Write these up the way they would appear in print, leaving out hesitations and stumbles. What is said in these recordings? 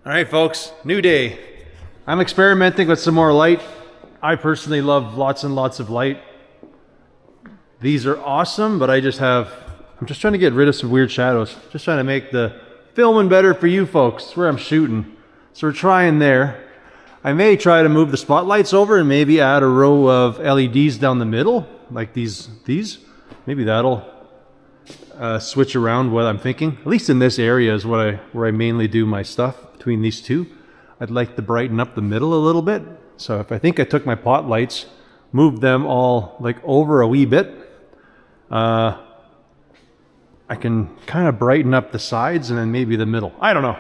All right, folks, new day. I'm experimenting with some more light. I personally love lots and lots of light. These are awesome, but I'm just trying to get rid of some weird shadows. Just trying to make the filming better for you folks. It's where I'm shooting. So we're trying there. I may try to move the spotlights over and maybe add a row of LEDs down the middle, like these. Maybe that'll switch around what I'm thinking. At least in this area is where I mainly do my stuff. Between these two, I'd like to brighten up the middle a little bit. So if I think I took my pot lights, moved them all like over a wee bit, I can kind of brighten up the sides and then maybe the middle. I don't know.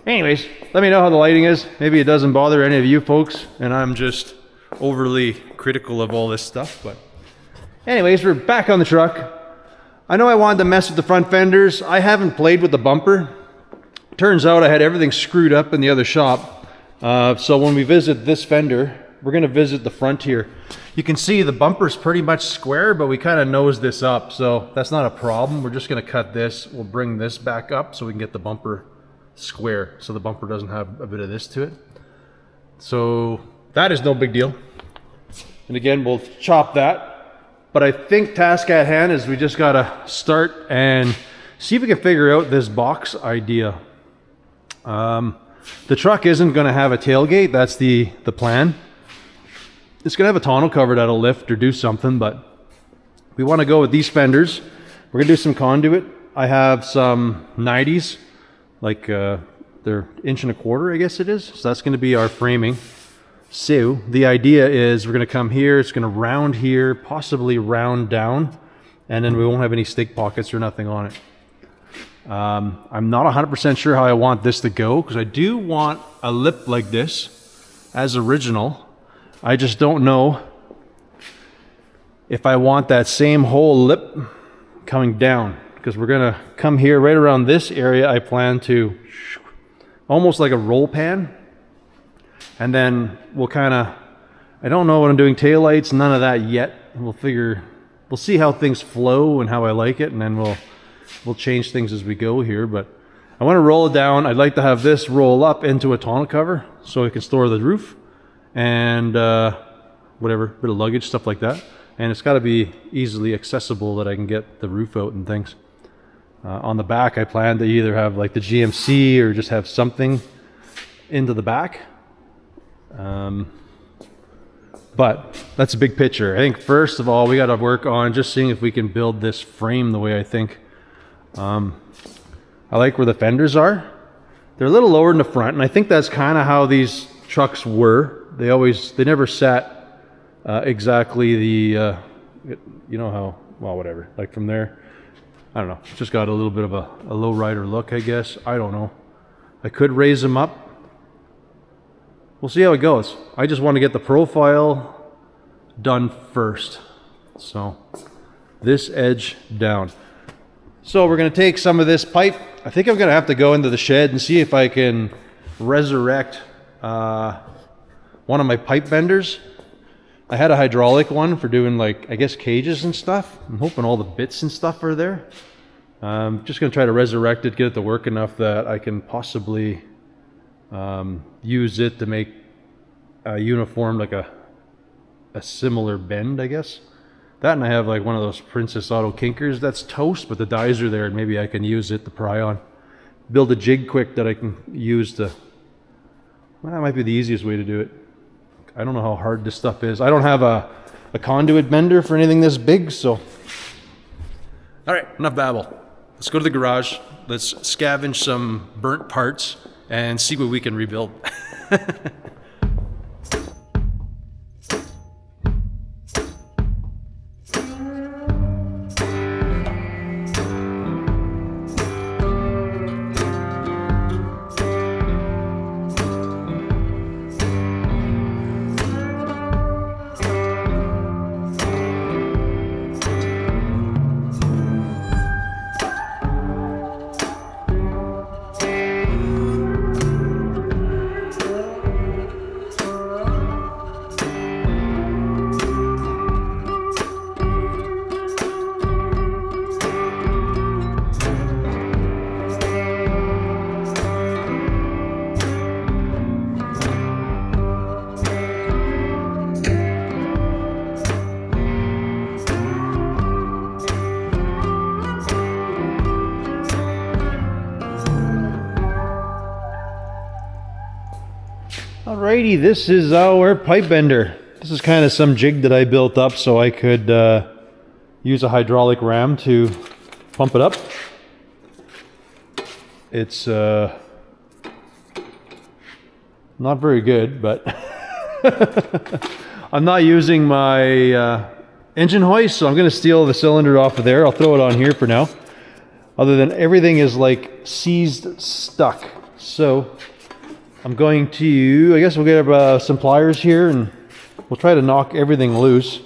Anyways, let me know how the lighting is. Maybe it doesn't bother any of you folks and I'm just overly critical of all this stuff. But anyways, we're back on the truck. I know I wanted to mess with the front fenders. I haven't played with the bumper. Turns out I had everything screwed up in the other shop. So when we visit this fender, we're gonna visit the front here. You can see the bumper's pretty much square, but we kind of nose this up. So that's not a problem. We're just gonna cut this. We'll bring this back up so we can get the bumper square. So the bumper doesn't have a bit of this to it. So that is no big deal. And again, we'll chop that. But I think task at hand is we just gotta start and see if we can figure out this box idea. The truck isn't going to have a tailgate. That's the plan. It's going to have a tonneau cover that'll lift or do something, but we want to go with these fenders. We're going to do some conduit. I have some 90s, like they're 1.25 inches, I guess it is. So that's going to be our framing. So the idea is we're going to come here. It's going to round here, possibly round down, and then we won't have any stick pockets or nothing on it. I'm not 100% sure how I want this to go because I do want a lip like this as original. I just don't know if I want that same whole lip coming down because we're gonna come here right around this area. I plan to almost like a roll pan, and then we'll I don't know what I'm doing, taillights, none of that yet. We'll see how things flow and how I like it, and then we'll change things as we go here, but I want to roll it down. I'd like to have this roll up into a tonneau cover so it can store the roof and whatever, bit of luggage, stuff like that. And it's got to be easily accessible that I can get the roof out and things. On the back, I plan to either have like the GMC or just have something into the back. But that's a big picture. I think first of all, we got to work on just seeing if we can build this frame the way I think. I like where the fenders are. They're a little lower in the front, and I think that's kind of how these trucks were. They never sat exactly the, you know how, well, whatever, like from there. I don't know, it's just got a little bit of a low rider look, I guess. I don't know. I could raise them up. We'll see how it goes. I just want to get the profile done first. So this edge down. So we're going to take some of this pipe. I think I'm going to have to go into the shed and see if I can resurrect one of my pipe benders. I had a hydraulic one for doing like, I guess, cages and stuff. I'm hoping all the bits and stuff are there. I'm just going to try to resurrect it, get it to work enough that I can possibly use it to make a uniform, like a similar bend, I guess. That, and I have like one of those Princess Auto kinkers that's toast, but the dies are there and maybe I can use it to pry on. Build a jig quick that I can use to, well, that might be the easiest way to do it. I don't know how hard this stuff is. I don't have a conduit bender for anything this big, so. All right, enough babble. Let's go to the garage. Let's scavenge some burnt parts and see what we can rebuild. Alrighty, this is our pipe bender. This is kind of some jig that I built up so I could use a hydraulic ram to pump it up. It's not very good, but I'm not using my engine hoist, so I'm going to steal the cylinder off of there. I'll throw it on here for now. Other than everything is like seized stuck. So I'm going to, I guess we'll get some pliers here and we'll try to knock everything loose.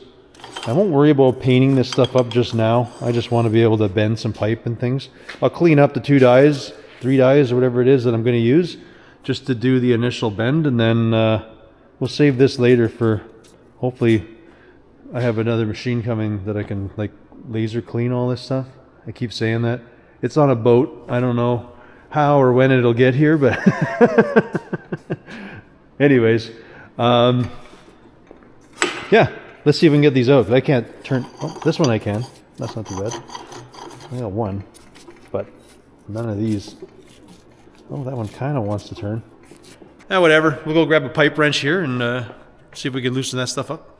I won't worry about painting this stuff up just now. I just want to be able to bend some pipe and things. I'll clean up the 2 dies, 3 dies, or whatever it is that I'm going to use just to do the initial bend, and then we'll save this later for, hopefully I have another machine coming that I can like laser clean all this stuff. I keep saying that. It's on a boat. I don't know how or when it'll get here, but anyways, yeah, let's see if we can get these out. I can't turn, oh, this one I can. That's not too bad. I got one, but none of these. Oh, that one kind of wants to turn. Yeah, whatever. We'll go grab a pipe wrench here and see if we can loosen that stuff up.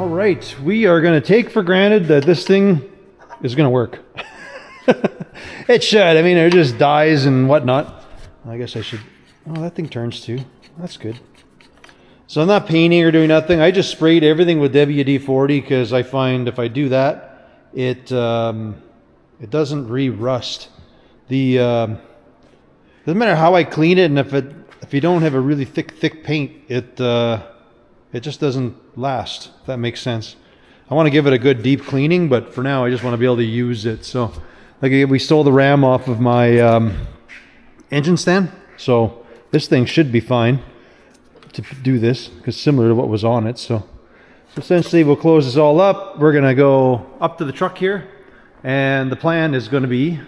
Right, we are going to take for granted that this thing is going to work. It should. I mean, it just dies and whatnot. I guess I should. Oh, that thing turns too. That's good. So I'm not painting or doing nothing. I just sprayed everything with WD-40 because I find if I do that, it doesn't re-rust. Doesn't matter how I clean it, and if you don't have a really thick paint, it just doesn't last, if that makes sense. I want to give it a good deep cleaning, but for now I just want to be able to use it. So like we stole the ram off of my engine stand, so this thing should be fine to do this because similar to what was on it. So essentially we'll close this all up. We're gonna go up to the truck here, and the plan is going to be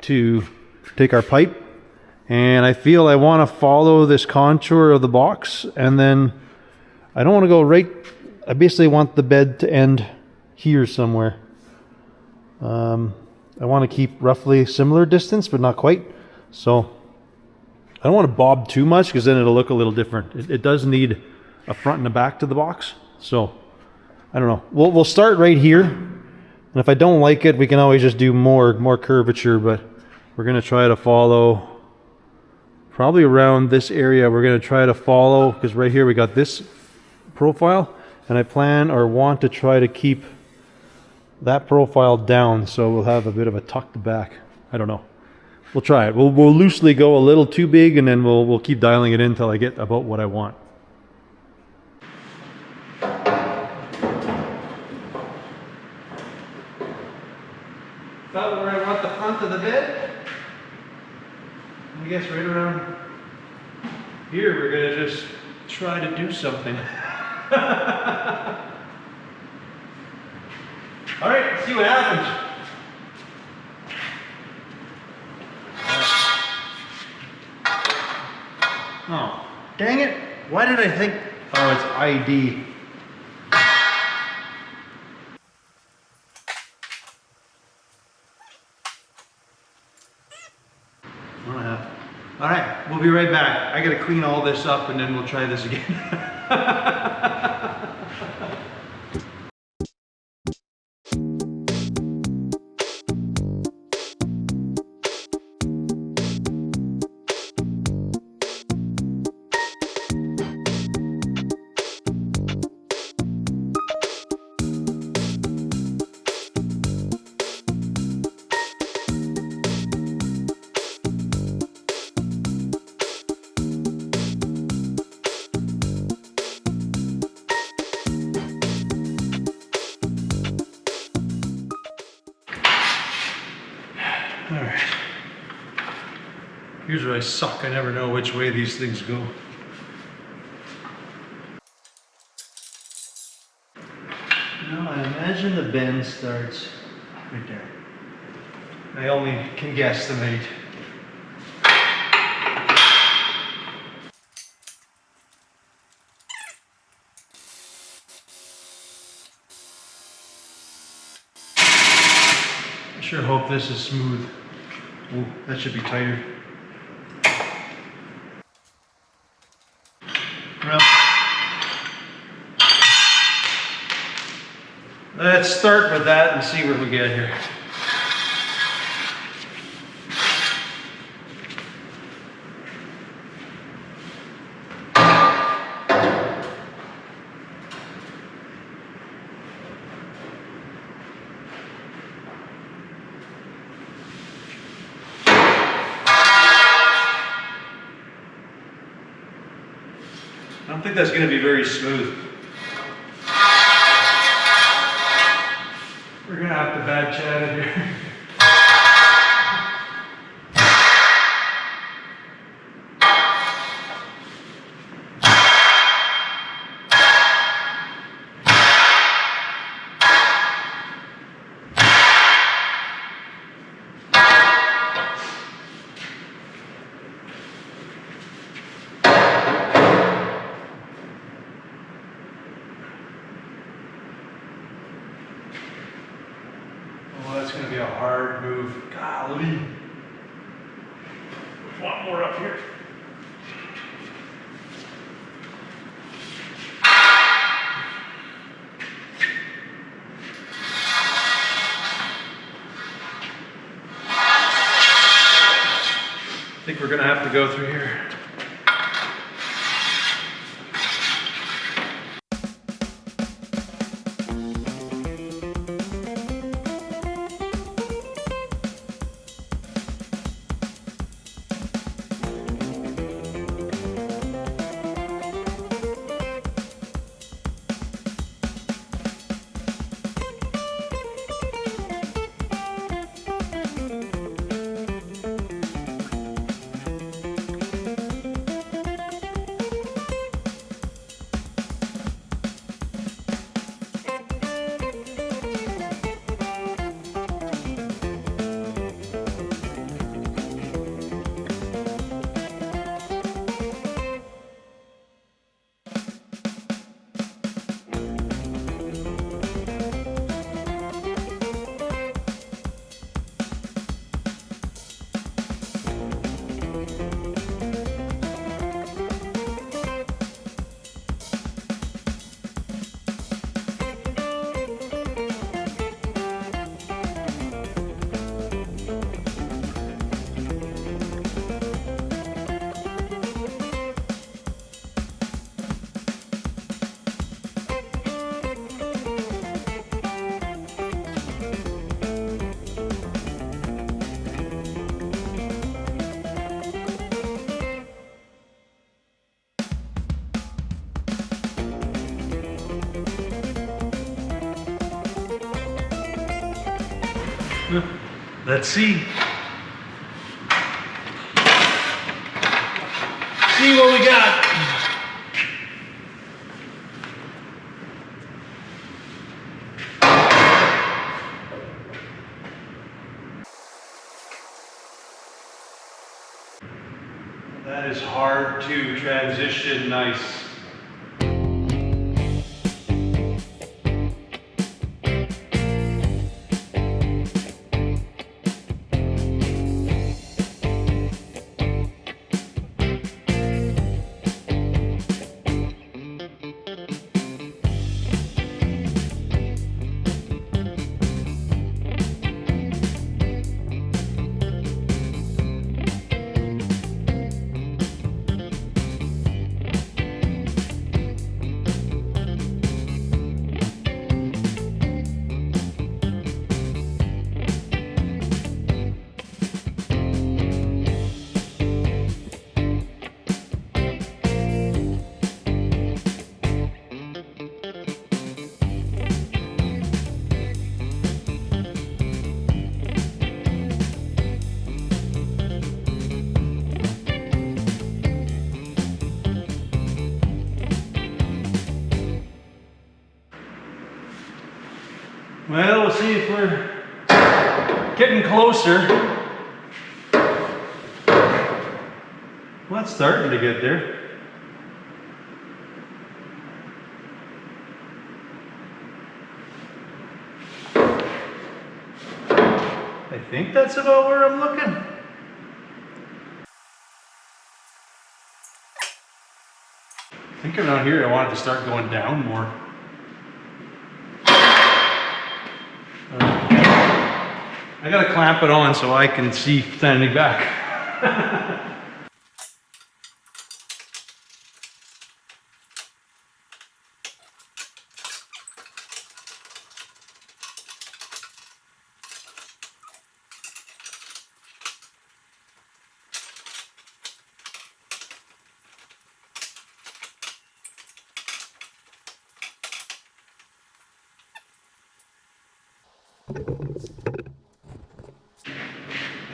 to take our pipe, and I feel I want to follow this contour of the box, and then I don't want to go right, I basically want the bed to end here somewhere. I want to keep roughly similar distance, but not quite. So I don't want to bob too much because then it'll look a little different. It does need a front and a back to the box. So I don't know. We'll start right here. And if I don't like it, we can always just do more curvature, but we're going to try to follow probably around this area. We're going to try to follow, because right here we got this profile, and I plan or want to try to keep that profile down so we'll have a bit of a tucked back. I don't know. We'll try it. We'll loosely go a little too big, and then we'll keep dialing it in until I get about what I want. About where I want the front of the bed. I guess right around here we're gonna just try to do something. All right, let's see what happens. Oh, dang it. Why did I think? Oh, it's ID. All right, we'll be right back. I gotta clean all this up and then we'll try this again. Alright. Here's where I suck. I never know which way these things go. Now I imagine the bend starts right there. I only can guesstimate. I sure hope this is smooth. Oh, that should be tighter. Well, let's start with that and see what we get here. I don't think that's going to be very smooth. We're going to have to bad chat it here. That's going to be a hard move. Golly. There's a lot more up here. I think we're going to have to go through here. Let's see. See what we got. That is hard to transition nice. Well, we'll see if we're getting closer. Well, it's starting to get there. I think that's about where I'm looking. I think around here I want it to start going down more. I gotta clamp it on so I can see standing back.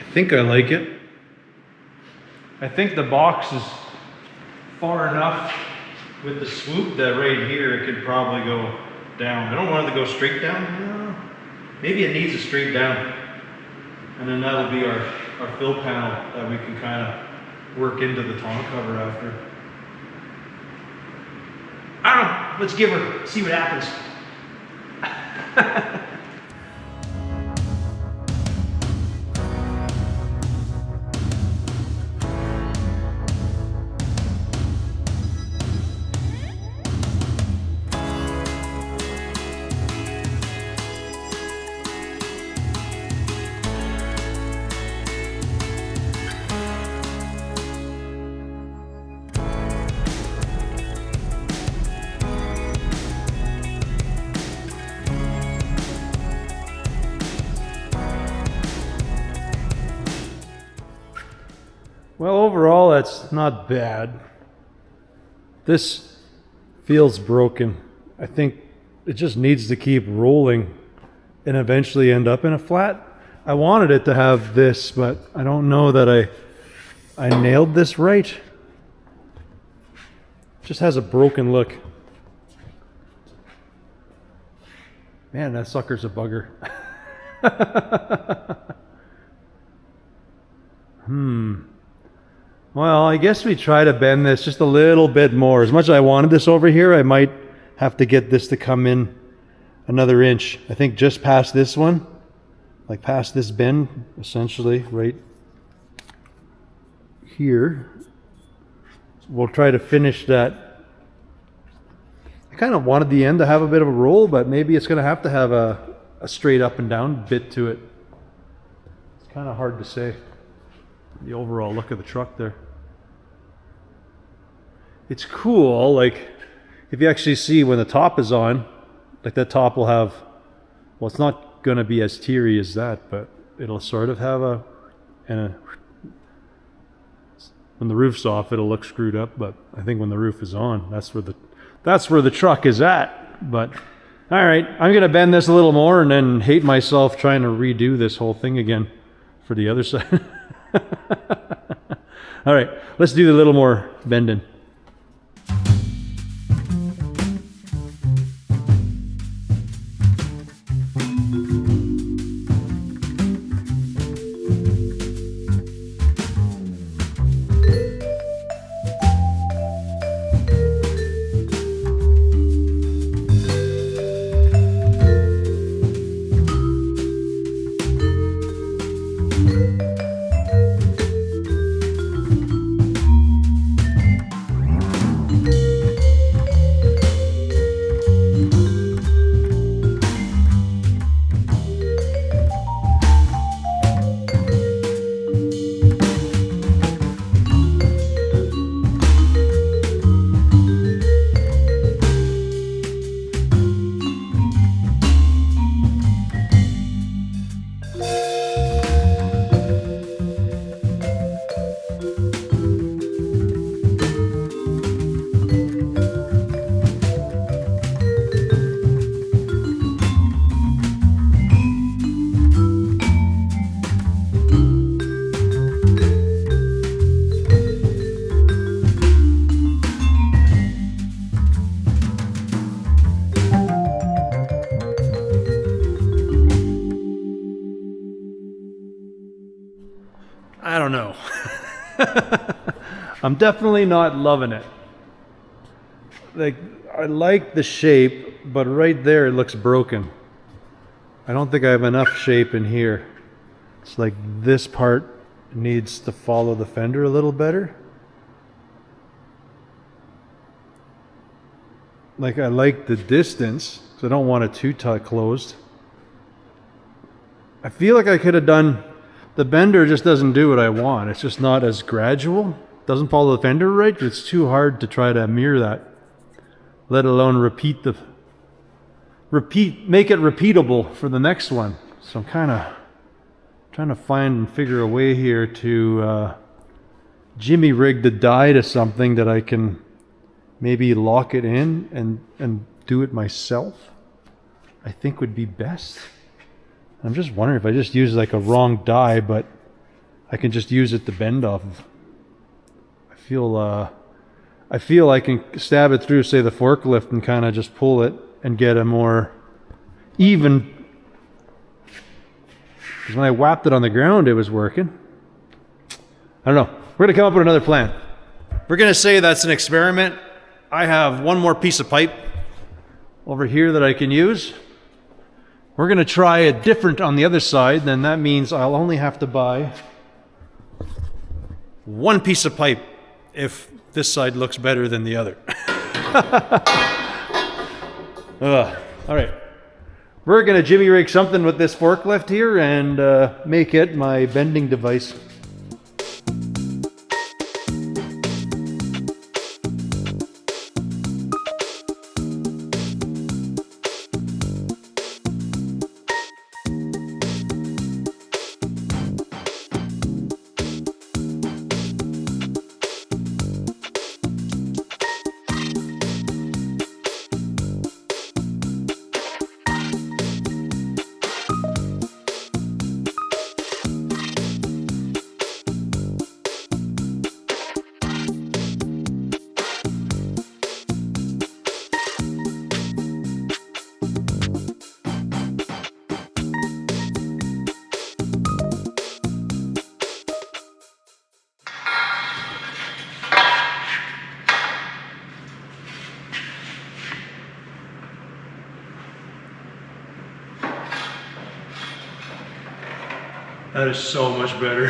I think I like it. I think the box is far enough with the swoop that right here it could probably go down. I don't want it to go straight down. No. Maybe it needs a straight down. And then that'll be our fill panel that we can kind of work into the tongue cover after. I don't know. Let's give her, see what happens. Well, overall, that's not bad. This feels broken. I think it just needs to keep rolling and eventually end up in a flat. I wanted it to have this, but I don't know that I nailed this right. It just has a broken look. Man, that sucker's a bugger. Well, I guess we try to bend this just a little bit more. As much as I wanted this over here, I might have to get this to come in another inch. I think just past this one, like past this bend, essentially, right here. We'll try to finish that. I kind of wanted the end to have a bit of a roll, but maybe it's going to have a straight up and down bit to it. It's kind of hard to say. The overall look of the truck there. It's cool, like if you actually see when the top is on, like that top will have, well, it's not going to be as teary as that, but it'll sort of have when the roof's off, it'll look screwed up, but I think when the roof is on, that's where the truck is at. But all right, I'm going to bend this a little more and then hate myself trying to redo this whole thing again. for the other side. All right, let's do a little more bending. I don't know. I'm definitely not loving it. Like, I like the shape, but right there it looks broken. I don't think I have enough shape in here. It's like this part needs to follow the fender a little better. Like, I like the distance, so I don't want it too tight closed. I feel like I could have done, the bender just doesn't do what I want. It's just not as gradual. Doesn't follow the fender right. It's too hard to try to mirror that, let alone make it repeatable for the next one. So I'm kind of trying to find and figure a way here to jimmy rig the die to something that I can maybe lock it in and do it myself. I think would be best. I'm just wondering if I just use like a wrong die, but I can just use it to bend off of. I feel I can stab it through, say, the forklift and kind of just pull it and get a more even. Because when I whapped it on the ground, it was working. I don't know. We're going to come up with another plan. We're going to say that's an experiment. I have one more piece of pipe over here that I can use. We're going to try it different on the other side. Then that means I'll only have to buy one piece of pipe if this side looks better than the other. All right. We're going to jimmy rig something with this forklift here and make it my bending device. That is so much better.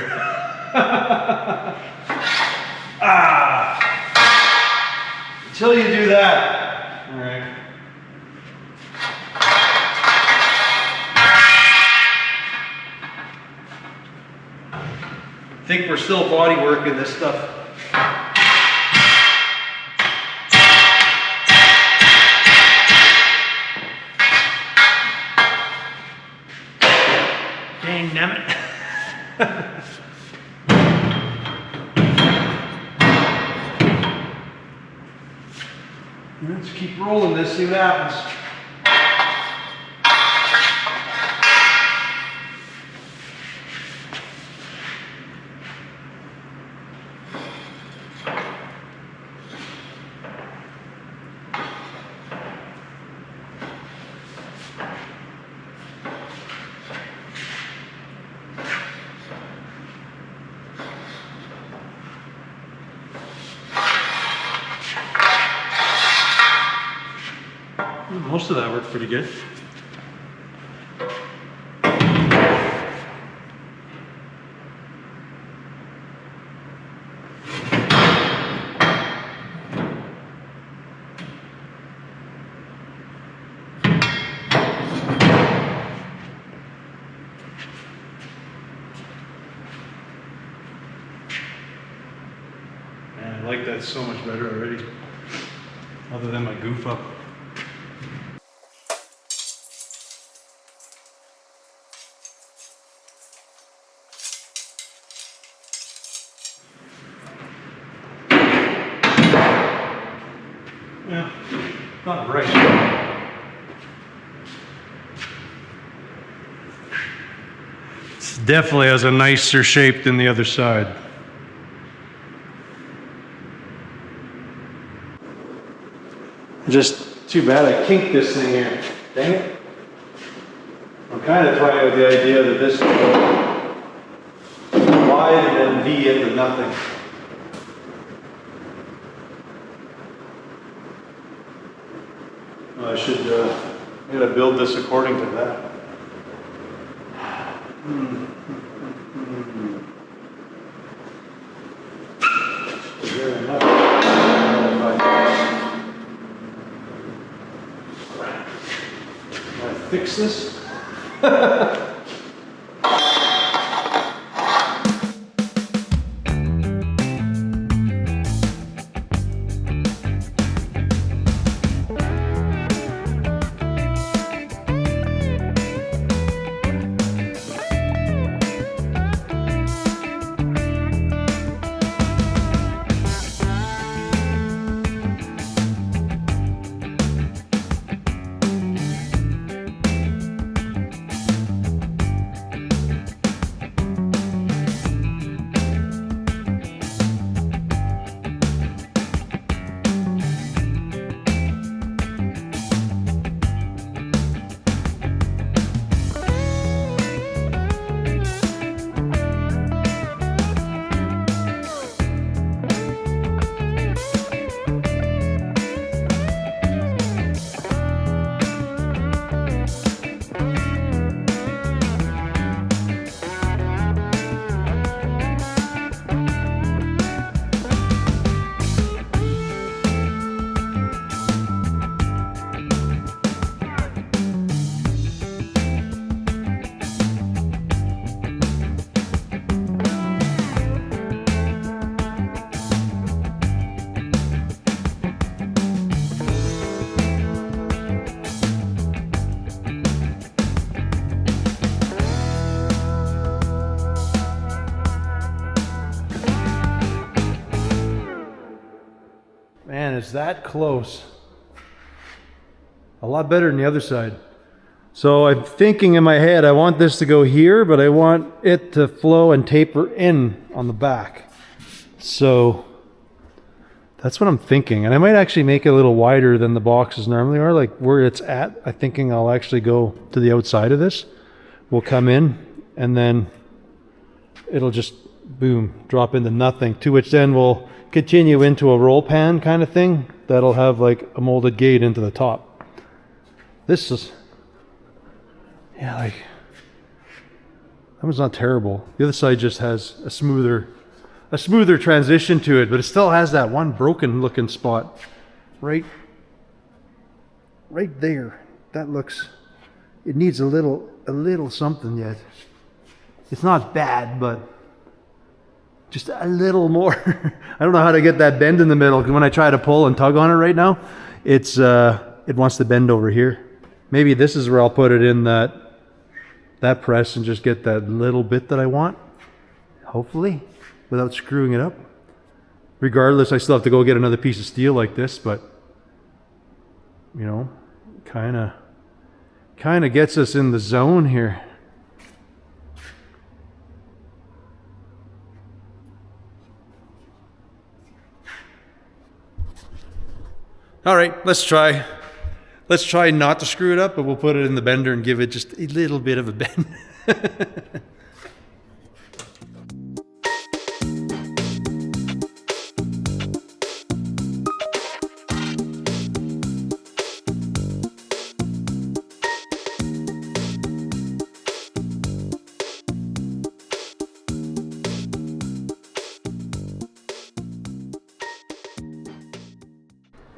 Until you do that. All right. I think we're still body working this stuff. Dang nabbit. Let's keep rolling this, see what happens. most of that worked pretty good. Man, I like that so much better already, other than my goof up. Yeah, not bright. It definitely has a nicer shape than the other side. Just too bad I kinked this thing here. Dang it. I'm kind of toying with the idea that this will go wide and then V into nothing. I should I'm gonna build this according to that. Very much. Can I fix this? Man, it's that close. A lot better than the other side. So I'm thinking in my head, I want this to go here, but I want it to flow and taper in on the back. So that's what I'm thinking. And I might actually make it a little wider than the boxes normally are, like where it's at. I'm thinking I'll actually go to the outside of this. We'll come in and then it'll just boom, drop into nothing, to which then we'll continue into a roll pan kind of thing that'll have like a molded gate into the top. This is, yeah, like that one's not terrible. The other side just has a smoother transition to it, but it still has that one broken looking spot right there. That looks, it needs a little something yet. It's not bad, but just a little more. I don't know how to get that bend in the middle. When I try to pull and tug on it right now, it wants to bend over here. Maybe this is where I'll put it in that press and just get that little bit that I want, hopefully, without screwing it up. Regardless, I still have to go get another piece of steel like this, but you know, kind of gets us in the zone here. All right, let's try not to screw it up, but we'll put it in the bender and give it just a little bit of a bend.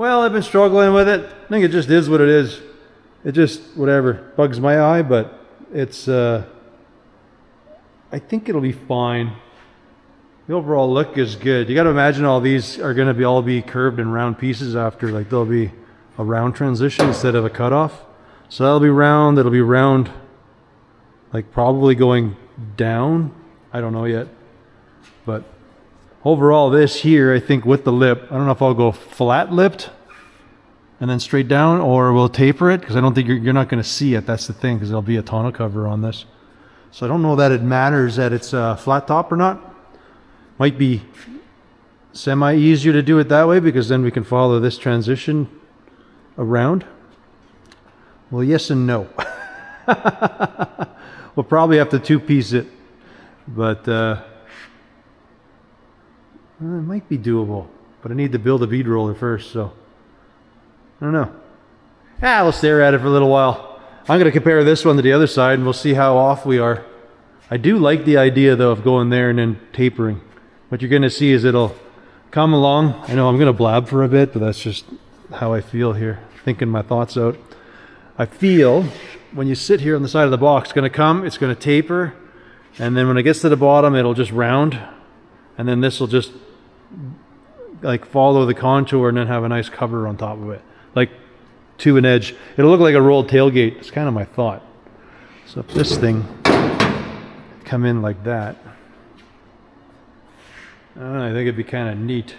Well, I've been struggling with it. I think it just is what it is. It just, whatever, bugs my eye, but it's, I think it'll be fine. The overall look is good. You got to imagine all these are going to all be curved and round pieces after, like there'll be a round transition instead of a cutoff. So that'll be round, like probably going down. I don't know yet. But overall this here, I think with the lip, I don't know if I'll go flat lipped and then straight down, or we'll taper it, because I don't think you're not going to see it. That's the thing, because there'll be a tonneau cover on this. So I don't know that it matters that it's a flat top or not. Might be semi easier to do it that way, because then we can follow this transition around. Well, yes and no. We'll probably have to two-piece it, but it might be doable. But I need to build a bead roller first, so I don't know. We'll stare at it for a little while. I'm going to compare this one to the other side, and we'll see how off we are. I do like the idea, though, of going there and then tapering. What you're going to see is it'll come along. I know I'm going to blab for a bit, but that's just how I feel here, thinking my thoughts out. I feel when you sit here on the side of the box, it's going to come, it's going to taper, and then when it gets to the bottom, it'll just round, and then this will just like follow the contour and then have a nice cover on top of it, like to an edge. It'll look like a rolled tailgate. It's kind of my thought. So if this thing come in like that, I think it'd be kind of neat.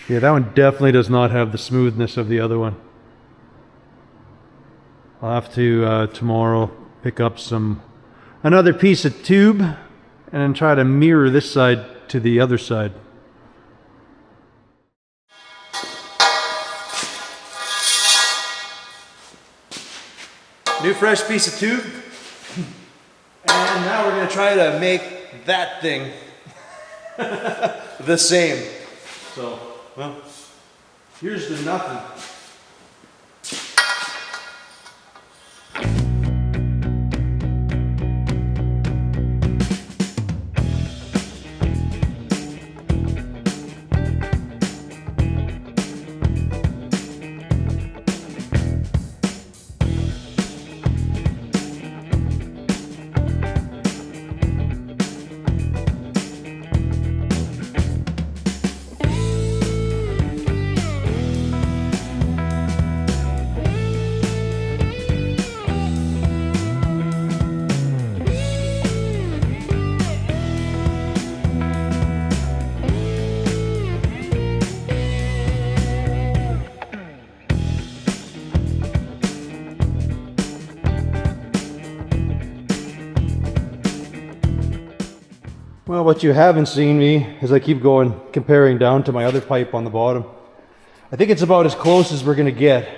Yeah, that one definitely does not have the smoothness of the other one. I'll have to tomorrow pick up another piece of tube and then try to mirror this side to the other side. New fresh piece of tube. And now we're going to try to make that thing the same. So, well, here's the nothing. Well, what you haven't seen me is I keep going, comparing down to my other pipe on the bottom. I think it's about as close as we're going to get.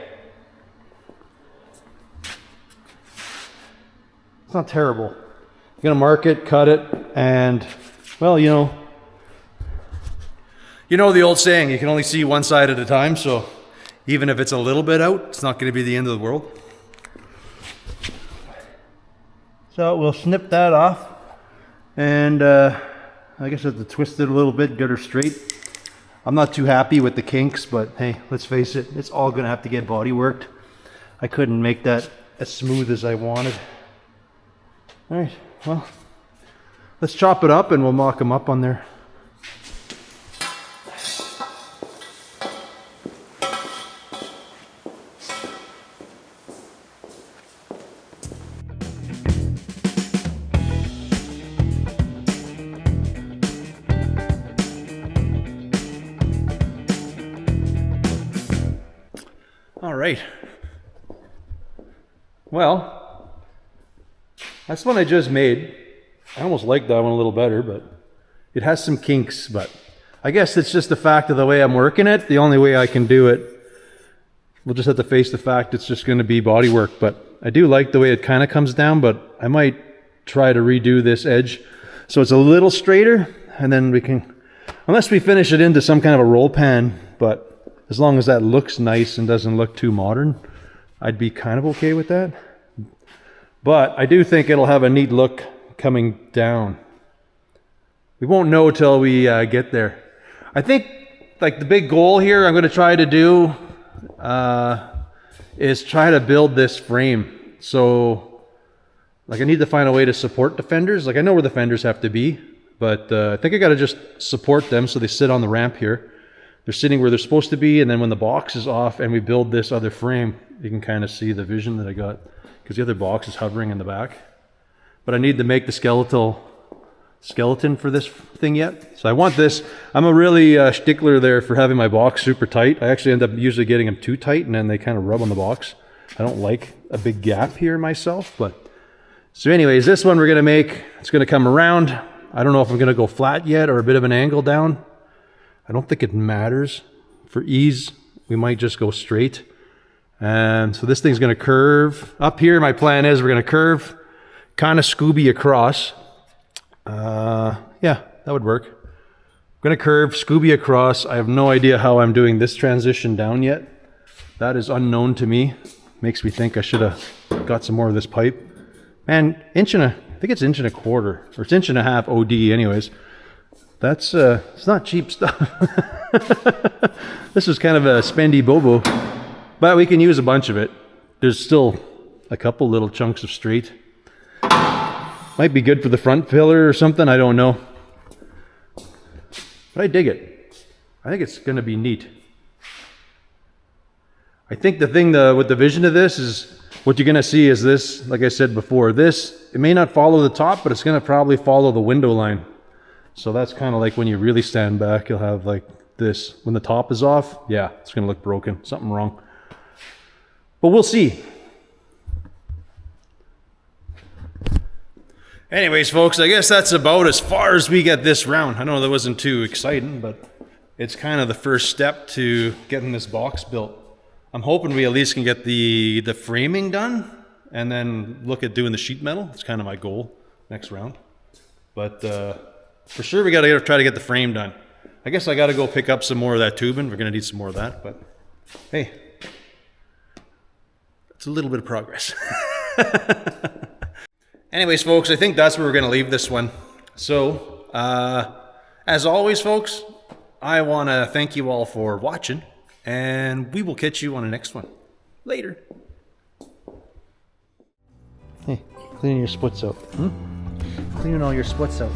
It's not terrible. I'm going to mark it, cut it, and, well, you know the old saying, you can only see one side at a time, so even if it's a little bit out, it's not going to be the end of the world. So we'll snip that off. And I guess I have to twist it a little bit, get her straight. I'm not too happy with the kinks, but hey, let's face it, it's all gonna have to get body worked. I couldn't make that as smooth as I wanted. All right, well, let's chop it up and we'll mock them up on there. All right. Well, that's one I just made. I almost like that one a little better, but it has some kinks, but I guess it's just the fact of the way I'm working it. The only way I can do it, we'll just have to face the fact it's just going to be body work, but I do like the way it kind of comes down, but I might try to redo this edge so it's a little straighter, and then we can, unless we finish it into some kind of a roll pan, but as long as that looks nice and doesn't look too modern, I'd be kind of okay with that. But I do think it'll have a neat look coming down. We won't know till we get there. I think like the big goal here I'm going to try to do is try to build this frame. So like I need to find a way to support the fenders. Like I know where the fenders have to be, but I think I got to just support them so they sit on the ramp here. They're sitting where they're supposed to be, and then when the box is off and we build this other frame, you can kind of see the vision that I got, because the other box is hovering in the back. But I need to make the skeleton for this thing yet. So I want this. I'm a really stickler there for having my box super tight. I actually end up usually getting them too tight, and then they kind of rub on the box. I don't like a big gap here myself. But so anyways, this one we're gonna make, it's gonna come around. I don't know if I'm gonna go flat yet or a bit of an angle down. I don't think it matters. For ease, we might just go straight. And so this thing's gonna curve. Up here, my plan is we're gonna curve, kind of Scooby across. Yeah, that would work. I'm gonna curve, Scooby across. I have no idea how I'm doing this transition down yet. That is unknown to me. Makes me think I should have got some more of this pipe. Man, I think it's 1.25 inches, or it's 1.5 inches OD anyways. That's, it's not cheap stuff. This is kind of a spendy bobo, but we can use a bunch of it. There's still a couple little chunks of straight. Might be good for the front pillar or something, I don't know. But I dig it. I think it's gonna be neat. I think the thing with the vision of this is, what you're gonna see is this, like I said before, this, it may not follow the top, but it's gonna probably follow the window line. So that's kind of like when you really stand back, you'll have like this. When the top is off, yeah, it's gonna look broken, something wrong. But we'll see. Anyways, folks, I guess that's about as far as we get this round. I know that wasn't too exciting, but it's kind of the first step to getting this box built. I'm hoping we at least can get the framing done and then look at doing the sheet metal. It's kind of my goal next round. But for sure, we got to try to get the frame done. I guess I got to go pick up some more of that tubing. We're going to need some more of that, but hey, it's a little bit of progress. Anyways, folks, I think that's where we're going to leave this one. So, as always, folks, I want to thank you all for watching, and we will catch you on the next one. Later. Hey, cleaning your splits out. Cleaning all your splits out.